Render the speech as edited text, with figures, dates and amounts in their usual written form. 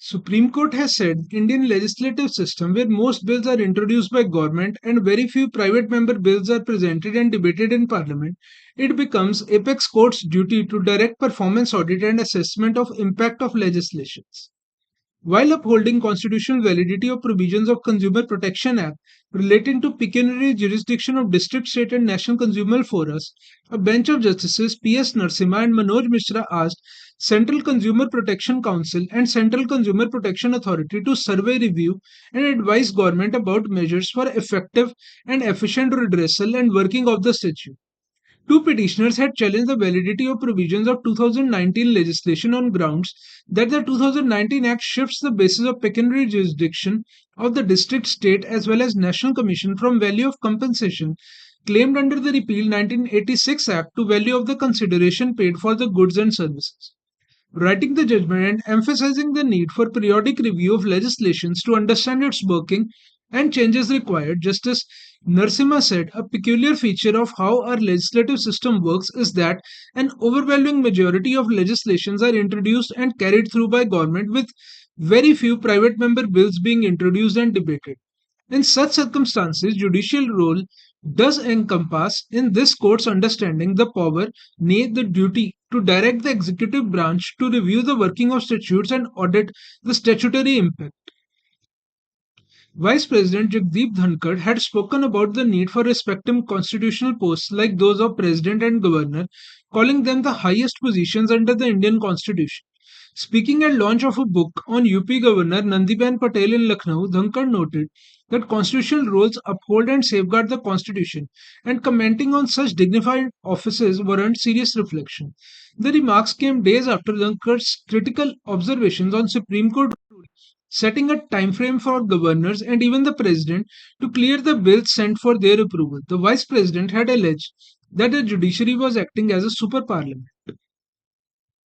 Supreme Court has said Indian legislative system where most bills are introduced by government and very few private member bills are presented and debated in parliament, it becomes apex court's duty to direct performance audit and assessment of impact of legislations. While upholding constitutional validity of provisions of Consumer Protection Act relating to pecuniary jurisdiction of district, state and national consumer forums, a bench of justices P.S. Narasimha and Manoj Mishra asked Central Consumer Protection Council and Central Consumer Protection Authority to survey, review and advise government about measures for effective and efficient redressal and working of the statute. Two petitioners had challenged the validity of provisions of 2019 legislation on grounds that the 2019 Act shifts the basis of pecuniary jurisdiction of the district, state, as well as national commission from value of compensation claimed under the repealed 1986 Act to value of the consideration paid for the goods and services. Writing the judgment and emphasizing the need for periodic review of legislations to understand its working and changes required, Justice Narasimha said a peculiar feature of how our legislative system works is that an overwhelming majority of legislations are introduced and carried through by government with very few private member bills being introduced and debated. In such circumstances, judicial role does encompass, in this court's understanding, the power, nay, the duty, to direct the executive branch to review the working of statutes and audit the statutory impact. Vice President Jagdeep Dhankar had spoken about the need for respecting constitutional posts like those of President and Governor, calling them the highest positions under the Indian Constitution. Speaking at launch of a book on UP Governor Nandiben Patel in Lucknow, Dhankar noted that constitutional roles uphold and safeguard the Constitution, and commenting on such dignified offices warrant serious reflection. The remarks came days after Dhankar's critical observations on Supreme Court setting a time frame for governors and even the president to clear the bills sent for their approval. The vice president had alleged that the judiciary was acting as a super parliament.